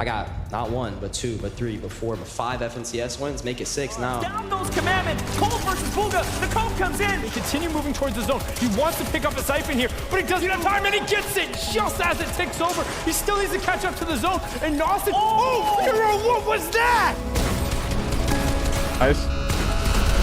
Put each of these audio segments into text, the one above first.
I got not one, but two, but three, but four, but five FNCS wins, make it 6 now. Down those commandments. Cole versus Bugha. The Cole comes in. They continue moving towards the zone. He wants to pick up a siphon here, but he doesn't have time, and he gets it just as it ticks over. He still needs to catch up to the zone, and Austin. Oh, Mero, what was that? Nice.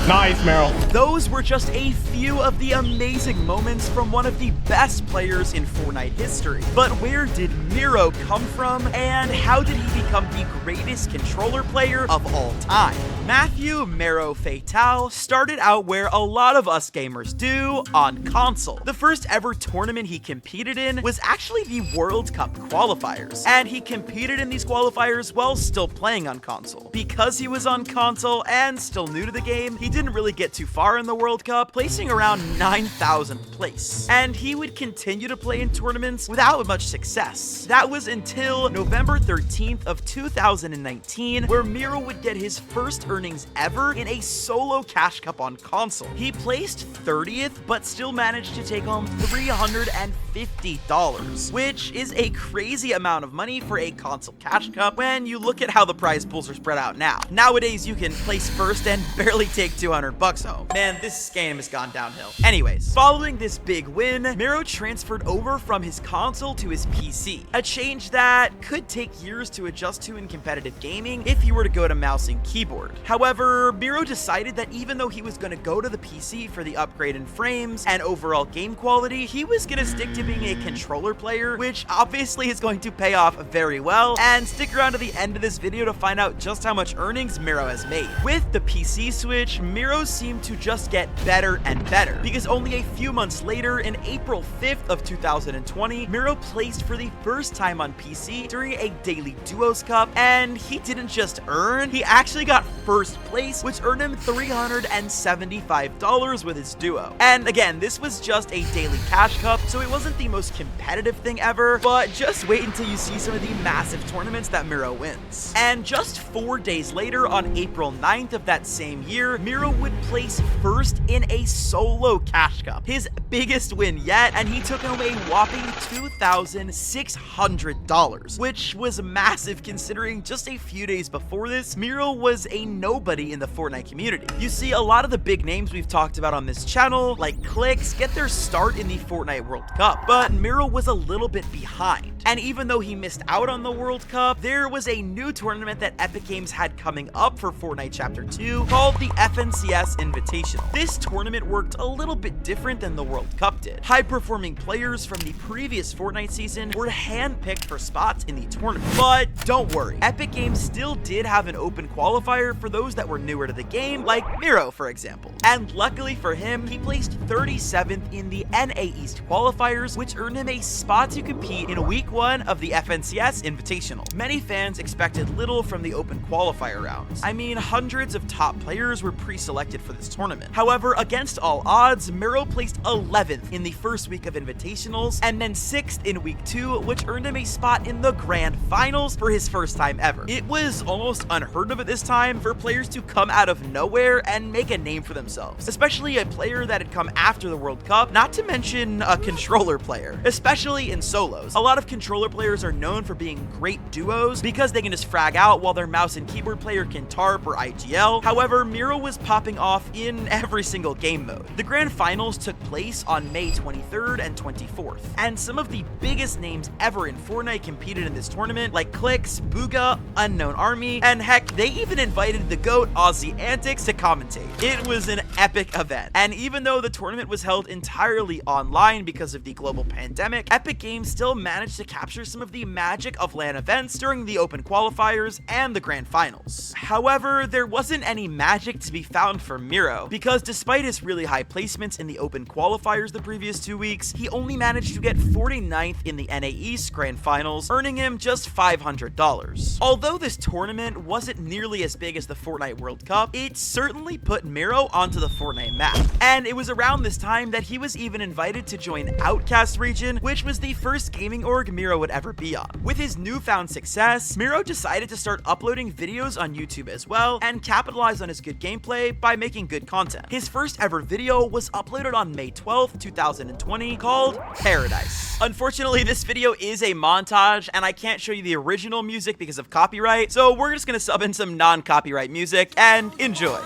Nice, Meryl. Those were just a few of the amazing moments from one of the best players in Fortnite history. But where did Mero come from, and how did he become the greatest controller player of all time? Matthew Mero Fatale started out where a lot of us gamers do, on console. The first ever tournament he competed in was actually the World Cup qualifiers, and he competed in these qualifiers while still playing on console. Because he was on console and still new to the game, he didn't really get too far in the World Cup, placing around 9,000th place. And he would continue to play in tournaments without much success. That was until November 13th of 2019, where Mero would get his first earnings ever in a solo cash cup on console. He placed 30th, but still managed to take home $350, which is a crazy amount of money for a console cash cup when you look at how the prize pools are spread out now. Nowadays, you can place first and barely take 200 bucks home. Man, this game has gone downhill. Anyways, following this big win, Mero transferred over from his console to his PC, a change that could take years to adjust to in competitive gaming if he were to go to mouse and keyboard. However, Mero decided that even though he was going to go to the PC for the upgrade in frames and overall game quality, he was going to stick to being a controller player, which obviously is going to pay off very well. And stick around to the end of this video to find out just how much earnings Mero has made. With the PC switch, Mero seemed to just get better and better, because only a few months later, in April 5th of 2020, Mero placed for the first time on PC during a daily duos cup, and he didn't just earn, he actually got first place, which earned him $375 with his duo. And again, this was just a daily cash cup, so it wasn't the most competitive thing ever, but just wait until you see some of the massive tournaments that Mero wins. And just 4 days later, on April 9th of that same year, Mero would place first in a solo cash cup, his biggest win yet, and he took home a whopping $2,600, which was massive considering just a few days before this, Mero was a nobody in the Fortnite community. You see, a lot of the big names we've talked about on this channel, like Clix, get their start in the Fortnite World Cup, but Mero was a little bit behind. And even though he missed out on the World Cup, there was a new tournament that Epic Games had coming up for Fortnite Chapter 2 called the FNCS Invitational. This tournament worked a little bit different than the World Cup did. High-performing players from the previous Fortnite season were handpicked for spots in the tournament. But don't worry, Epic Games still did have an open qualifier for those that were newer to the game, like Mero, for example. And luckily for him, he placed 37th in the NA East qualifiers, which earned him a spot to compete in week 1 of the FNCS Invitational. Many fans expected little from the open qualifier rounds. I mean, hundreds of top players were pre-selected for this tournament. However, against all odds, Mero placed 11th in the first week of Invitationals, and then 6th in week 2, which earned him a spot in the Grand Finals for his first time ever. It was almost unheard of at this time for players to come out of nowhere and make a name for themselves, especially a player that had come after the World Cup, not to mention a controller player, especially in solos. A lot of controller players are known for being great duos because they can just frag out while their mouse and keyboard player can TARP or IGL. However, Mero was popping off in every single game mode. The Grand Finals took place on May 23rd and 24th, and some of the biggest names ever in Fortnite competed in this tournament, like Clix, Bugha, Unknown Army, and heck, they even invited the GOAT Aussie Antics to commentate. It was an epic event, and even though the tournament was held entirely online because of the global pandemic, Epic Games still managed to capture some of the magic of LAN events during the open qualifiers and the Grand Finals. However, there wasn't any magic to be found for Mero, because despite his really high placements in the open qualifiers the previous 2 weeks, he only managed to get 49th in the NA East Grand Finals, earning him just $500. Although this tournament wasn't nearly as big as the Fortnite World Cup, it certainly put Mero onto the Fortnite map. And it was around this time that he was even invited to join Outcast Region, which was the first gaming org Mero would ever be on. With his newfound success, Mero decided to start uploading videos on YouTube as well, and capitalize on his good gameplay 2K by making good content. His first ever video was uploaded on May 12th, 2020 called Paradise. Unfortunately, this video is a montage and I can't show you the original music because of copyright, so we're just gonna sub in some non-copyright music and enjoy.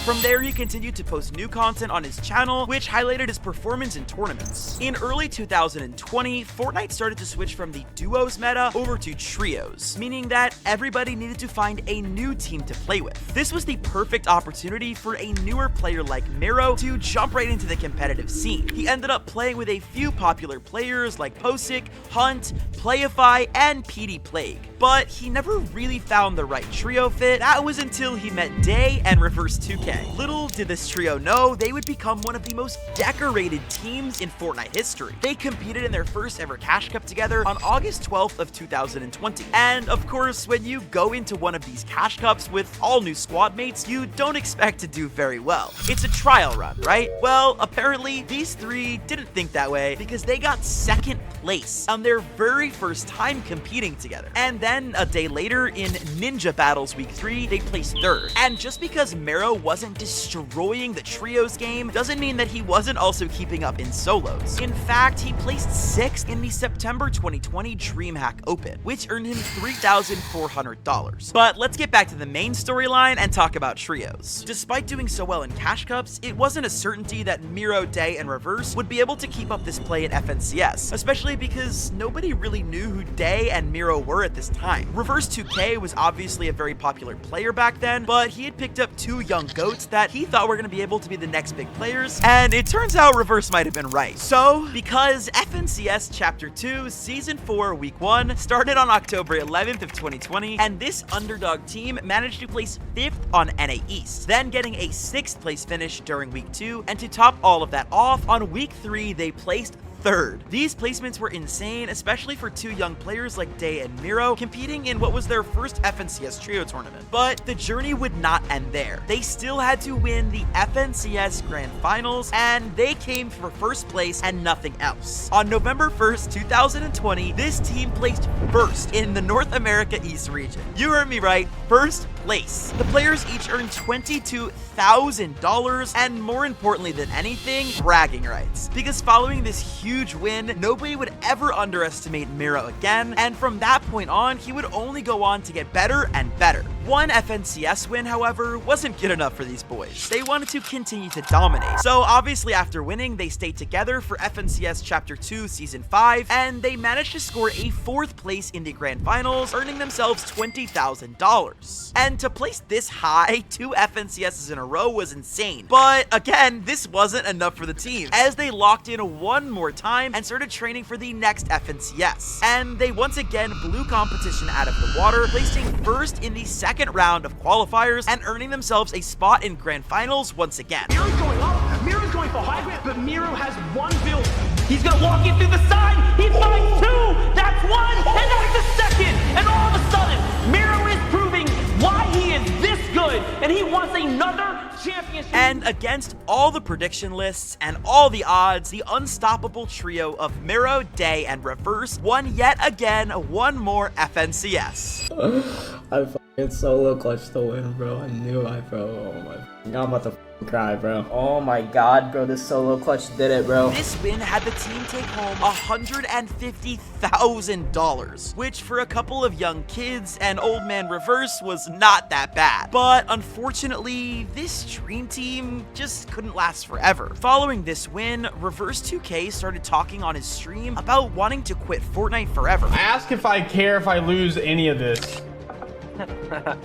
From there, he continued to post new content on his channel, which highlighted his performance in tournaments. In early 2020, Fortnite started to switch from the duos meta over to trios, meaning that everybody needed to find a new team to play with. This was the perfect opportunity for a newer player like MERO to jump right into the competitive scene. He ended up playing with a few popular players like Posic, Hunt, Playify, and PD Plague, but he never really found the right trio fit. That was until he met Day and Reverse 2K. Little did this trio know they would become one of the most decorated teams in Fortnite history. They competed in their first ever Cash Cup together on August 12th of 2020. And of course, when you go into one of these Cash Cups with all new squad mates, you don't expect to do very well. It's a trial run, right? Well, apparently these three didn't think that way because they got second place on their very first time competing together. And then a day later in Ninja Battles Week 3, they placed third. And just because MERO wasn't destroying the trios game doesn't mean that he wasn't also keeping up in solos. In fact, he placed 6th in the September 2020 DreamHack Open, which earned him $3,400. But let's get back to the main storyline and talk about trios. Despite doing so well in Cash Cups, it wasn't a certainty that MERO, Day, and Reverse would be able to keep up this play in FNCS, especially because nobody really knew who Day and MERO were at this time. Reverse 2K was obviously a very popular player back then, but he had picked up two young goats that he thought were going to be able to be the next big players, and it turns out Reverse might have been right. So, because FNCS Chapter 2 Season 4 Week 1 started on October 11th of 2020, and this underdog team managed to place 5th on NA East, then getting a 6th place finish during Week 2, and to top all of that off, on Week 3 they placed third. These placements were insane, especially for two young players like Day and MERO competing in what was their first FNCS trio tournament. But the journey would not end there. They still had to win the FNCS Grand Finals, and they came for first place and nothing else. On November 1st, 2020, this team placed first in the North America East region. You heard me right, first place. The players each earned $22,000, and more importantly than anything, bragging rights. Because following this huge win, nobody would ever underestimate MERO again, and from that point on, he would only go on to get better and better. One FNCS win, however, wasn't good enough for these boys. They wanted to continue to dominate. So obviously after winning, they stayed together for FNCS Chapter 2 Season 5, and they managed to score a 4th place in the Grand Finals, earning themselves $20,000. And to place this high 2 FNCSs in a row was insane. But again, this wasn't enough for the team, as they locked in one more time and started training for the next FNCS. And they once again blew competition out of the water, placing first in the second round of qualifiers and earning themselves a spot in Grand Finals once again. MERO's going up, MERO's going for high ground, but MERO has one build. He's gonna walk in through the side, he finds two, that's one, and that's the second, and all of a sudden, MERO is proving why he is this good, and he wants another championship. And against all the prediction lists and all the odds, the unstoppable trio of MERO, Day, and Reverse won yet again one more FNCS. I fucking solo clutched the win, bro. I knew I, bro. Oh my. I'm about to cry, bro. Oh my god, bro. This solo clutch did it, bro. This win had the team take home $150,000, which for a couple of young kids and old man Reverse was not that bad. But unfortunately, this dream team just couldn't last forever. Following this win, Reverse 2K started talking on his stream about wanting to quit Fortnite forever. I ask if I care if I lose any of this.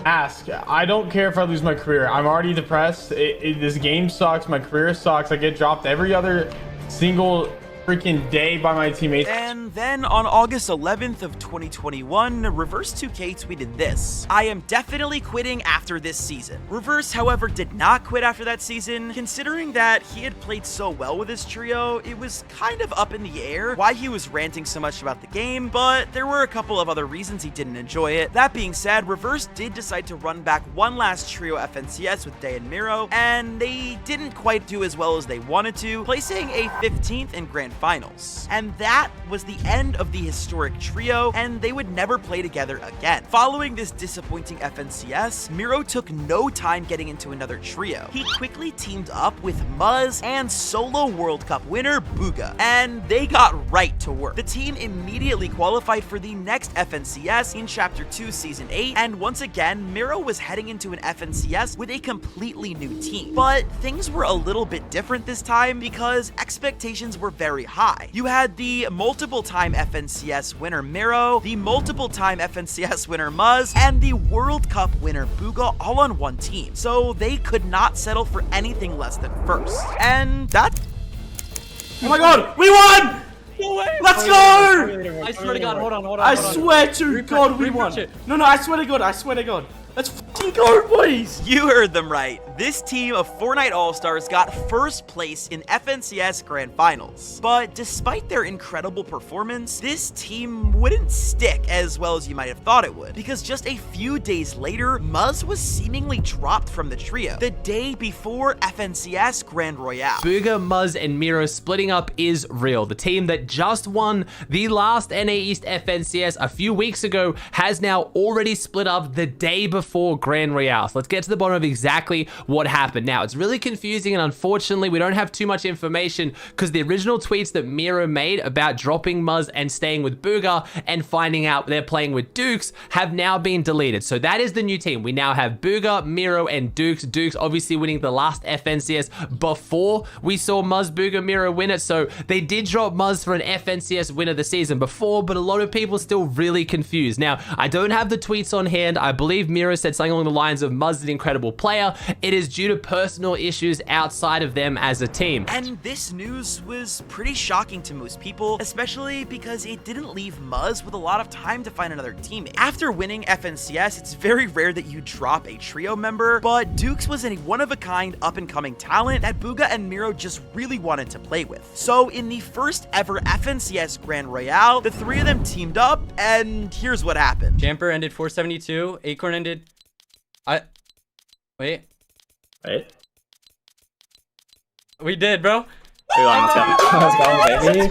Ask. I don't care if I lose my career. I'm already depressed. This game sucks. My career sucks. I get dropped every other single freaking day by my teammates. And then on August 11th of 2021, Reverse 2K tweeted this: "I am definitely quitting after this season." Reverse, however, did not quit after that season. Considering that he had played so well with his trio, it was kind of up in the air why he was ranting so much about the game, but there were a couple of other reasons he didn't enjoy it. That being said, Reverse did decide to run back one last trio FNCS with Day and Mero, and they didn't quite do as well as they wanted to, placing a 15th in Grand Finals. And that was the end of the historic trio, and they would never play together again. Following this disappointing FNCS, Mero took no time getting into another trio. He quickly teamed up with Muzz and solo World Cup winner Bugha, and they got right to work. The team immediately qualified for the next FNCS in Chapter 2 Season 8, and once again, Mero was heading into an FNCS with a completely new team. But things were a little bit different this time because expectations were very high. You had the multiple-time FNCS winner Mero, the multiple-time FNCS winner Muzz, and the World Cup winner Bugha all on one team, so they could not settle for anything less than first. And that... Oh my god, we won! Let's go! I swear to God, hold on. I swear to God, we won. No, I swear to God. Let's fucking go, boys! You heard them right. This team of Fortnite All-Stars got first place in FNCS Grand Finals. But despite their incredible performance, this team wouldn't stick as well as you might have thought it would, because just a few days later, Muzz was seemingly dropped from the trio the day before FNCS Grand Royale. Bugha, Muzz, and Mero splitting up is real. The team that just won the last NA East FNCS a few weeks ago has now already split up the day before Grand Royale. So let's get to the bottom of exactly what happened. Now, it's really confusing, and unfortunately, we don't have too much information because the original tweets that Mero made about dropping Muzz and staying with Bugha and finding out they're playing with Dukes have now been deleted. So that is the new team. We now have Bugha, Mero, and Dukes. Dukes obviously winning the last FNCS before we saw Muzz, Bugha, Mero win it. So they did drop Muzz for an FNCS winner the season before, but a lot of people still really confused. Now, I don't have the tweets on hand. I believe Mero said something along the lines of Muzz is an incredible player. It is due to personal issues outside of them as a team. And this news was pretty shocking to most people, especially because it didn't leave Muzz with a lot of time to find another teammate. After winning FNCS, it's very rare that you drop a trio member, but Dukes was a one-of-a-kind up-and-coming talent that Bugha and Mero just really wanted to play with. So in the first ever FNCS Grand Royale, the three of them teamed up, and here's what happened. Jamper ended 472. Acorn ended... Wait. We did, bro. Let's go, baby.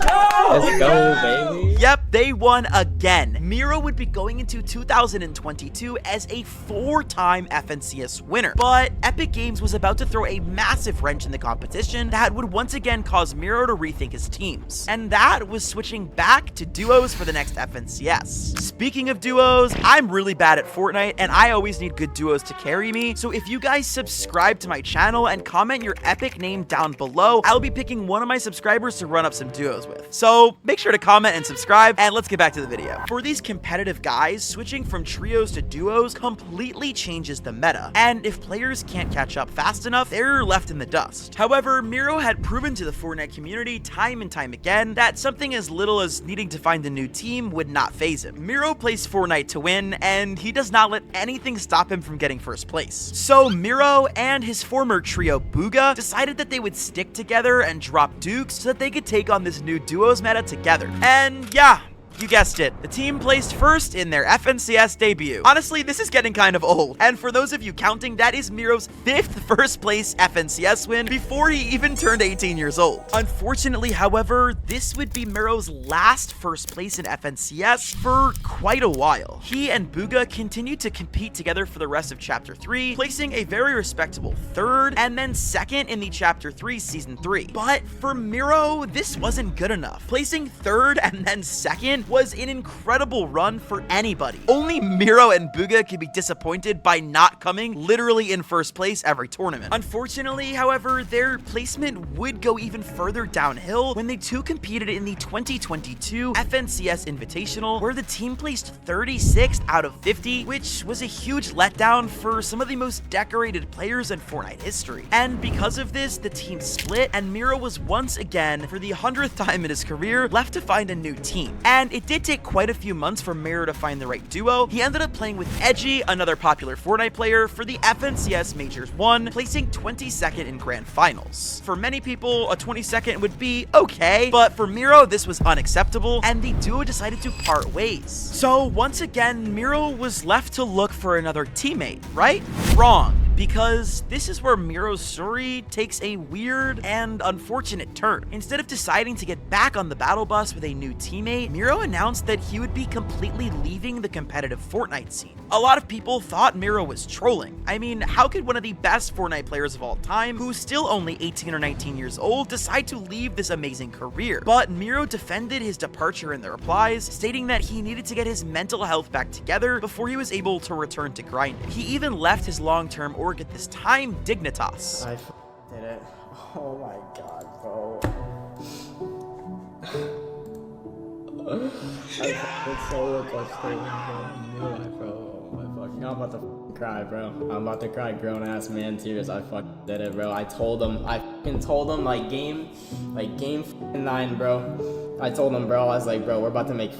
Let's go, baby. Yep, they won again. Mero would be going into 2022 as a 4-time FNCS winner. But Epic Games was about to throw a massive wrench in the competition that would once again cause Mero to rethink his teams. And that was switching back to duos for the next FNCS. Speaking of duos, I'm really bad at Fortnite and I always need good duos to carry me. So if you guys subscribe to my channel and comment your epic name down below, I'll be picking one of my subscribers to run up some duos with. So make sure to comment and subscribe, and let's get back to the video. For these competitive guys, switching from trios to duos completely changes the meta, and if players can't catch up fast enough, they're left in the dust. However, Mero had proven to the Fortnite community time and time again that something as little as needing to find a new team would not faze him. Mero plays Fortnite to win, and he does not let anything stop him from getting first place. So Mero and his former trio Bugha decided that they would stick together and drop Dukes so that they could take on this new duos meta together. And yeah, you guessed it, the team placed first in their FNCS debut. Honestly, this is getting kind of old, and for those of you counting, that is Mero's 5th first place FNCS win before he even turned 18 years old. Unfortunately, however, this would be Mero's last first place in FNCS for quite a while. He and Bugha continued to compete together for the rest of Chapter 3, placing a very respectable 3rd and then 2nd in the Chapter 3 Season 3. But for Mero, this wasn't good enough. Placing 3rd and then 2nd was an incredible run for anybody. Only Mero and Bugha could be disappointed by not coming literally in first place every tournament. Unfortunately, however, their placement would go even further downhill when they two competed in the 2022 FNCS Invitational, where the team placed 36th out of 50, which was a huge letdown for some of the most decorated players in Fortnite history. And because of this, the team split, and Mero was once again, for the 100th time in his career, left to find a new team. And it did take quite a few months for Mero to find the right duo. He ended up playing with Edgy, another popular Fortnite player, for the FNCS Majors 1, placing 22nd in Grand Finals. For many people, a 22nd would be okay, but for Mero, this was unacceptable, and the duo decided to part ways. So once again, Mero was left to look for another teammate, right? Wrong. Because this is where Mero's story takes a weird and unfortunate turn. Instead of deciding to get back on the battle bus with a new teammate, Mero announced that he would be completely leaving the competitive Fortnite scene. A lot of people thought Mero was trolling. I mean, how could one of the best Fortnite players of all time, who's still only 18 or 19 years old, decide to leave this amazing career? But Mero defended his departure in the replies, stating that he needed to get his mental health back together before he was able to return to grinding. He even left his long-term org at this time, Dignitas. I did it. Oh my god, bro. It's so clutch to win, bro. I knew I, bro. Oh my fucking, I'm about to cry, bro. I'm about to cry grown ass man tears. I fucking did it, bro. I told him, like game 9, bro. I told him, bro, I was like, bro, we're about to make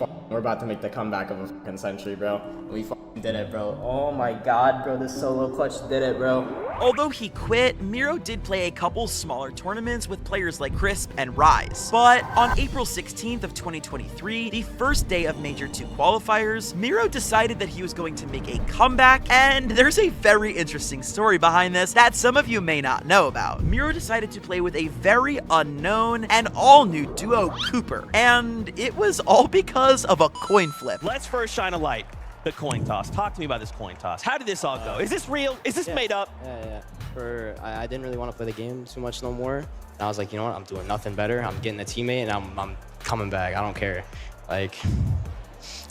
the comeback of a fucking century, bro. We fucking did it, bro. Oh my god, bro, this solo clutch did it, bro. Although he quit, Mero did play a couple smaller tournaments with players like Crisp and Rise. But on April 16th of 2023, the first day of Major 2 qualifiers, Mero decided that he was going to make a comeback, and there's a very interesting story behind this that some of you may not know about. Mero decided to play with a very unknown and all-new duo, Cooper, and it was all because of a coin flip. Let's first shine a light. The coin toss. Talk to me about this coin toss. How did this all go? Is this real? Is this made up? Yeah. I didn't really want to play the game too much no more. And I was like, you know what? I'm doing nothing better. I'm getting a teammate, and I'm coming back. I don't care. Like,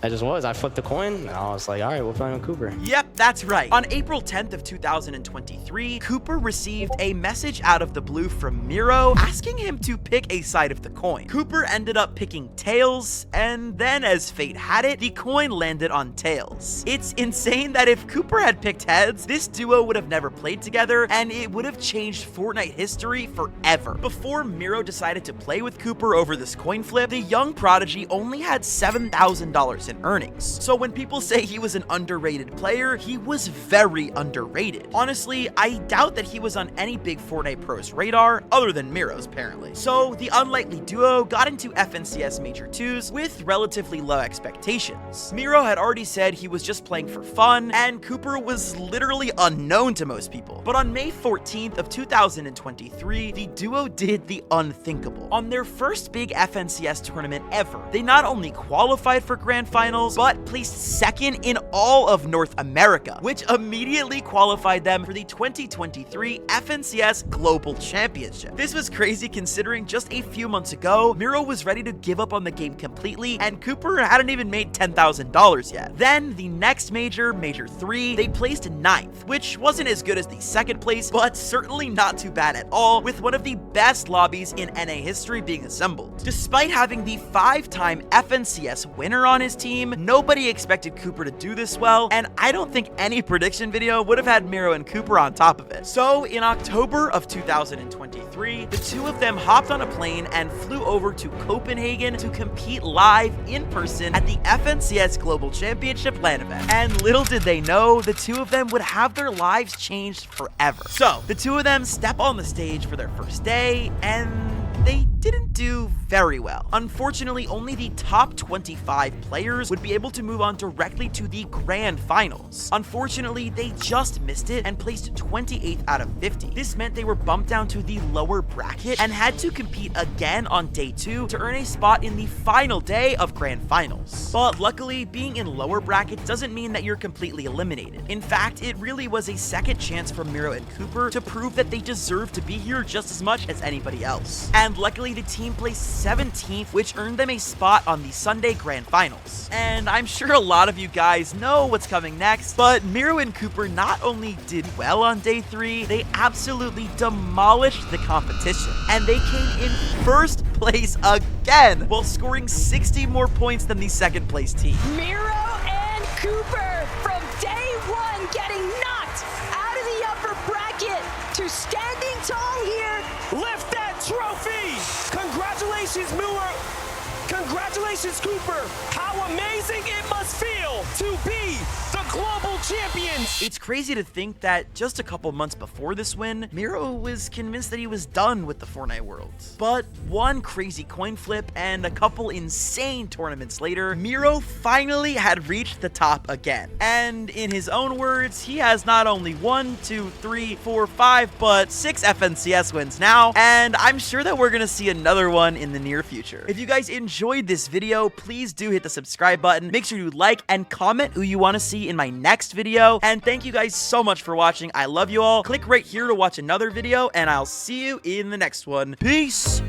I flipped the coin, and I was like, all right, we'll play on Cooper. Yep, that's right. On April 10th of 2023, Cooper received a message out of the blue from Mero asking him to pick a side of the coin. Cooper ended up picking tails, and then as fate had it, the coin landed on tails. It's insane that if Cooper had picked heads, this duo would have never played together, and it would have changed Fortnite history forever. Before Mero decided to play with Cooper over this coin flip, the young prodigy only had $7,000 in earnings. So when people say he was an underrated player, he was very underrated. Honestly, I doubt that he was on any big Fortnite pros radar other than Mero's apparently. So the unlikely duo got into FNCS Major 2s with relatively low expectations. Mero had already said he was just playing for fun, and Cooper was literally unknown to most people. But on May 14th of 2023, the duo did the unthinkable. On their first big FNCS tournament ever, they not only qualified for Grand Finals, but placed second in all of North America, which immediately qualified them for the 2023 FNCS Global Championship. This was crazy considering just a few months ago, Mero was ready to give up on the game completely, and Cooper hadn't even made $10,000 yet. Then the next major, Major 3, they placed 9th, which wasn't as good as the second place, but certainly not too bad at all, with one of the best lobbies in NA history being assembled. Despite having the 5-time FNCS winner on his team, nobody expected Cooper to do this well, and I don't think any prediction video would have had Mero and Cooper on top of it. So in October of 2023, the two of them hopped on a plane and flew over to Copenhagen to compete live in person at the FNCS Global Championship LAN event. And little did they know, the two of them would have their lives changed forever. So the two of them step on the stage for their first day, and they didn't do very well. Unfortunately, only the top 25 players would be able to move on directly to the Grand Finals. Unfortunately, they just missed it and placed 28th out of 50. This meant they were bumped down to the lower bracket and had to compete again on day 2 to earn a spot in the final day of Grand Finals. But luckily, being in lower brackets doesn't mean that you're completely eliminated. In fact, it really was a second chance for Mero and Cooper to prove that they deserve to be here just as much as anybody else. And and luckily the team placed 17th, which earned them a spot on the Sunday Grand Finals. And I'm sure a lot of you guys know what's coming next, but Mero and Cooper not only did well on day 3, they absolutely demolished the competition, and they came in first place again while scoring 60 more points than the second place team. Mero and Cooper from day 1 getting knocked out of the upper bracket to standing tall here. Lift that trophy! Congratulations, Mero! Congratulations, Cooper! How amazing it must feel to be the global champions! It's crazy to think that just a couple months before this win, Mero was convinced that he was done with the Fortnite world. But one crazy coin flip and a couple insane tournaments later, Mero finally had reached the top again. And in his own words, he has not only 1, 2, 3, 4, 5, but 6 FNCS wins now, and I'm sure that we're gonna see another one in the near future. If you guys enjoyed this video, please do hit the subscribe button. Make sure you like and comment who you want to see in my next video. And thank you guys so much for watching. I love you all. Click right here to watch another video, and I'll see you in the next one. Peace!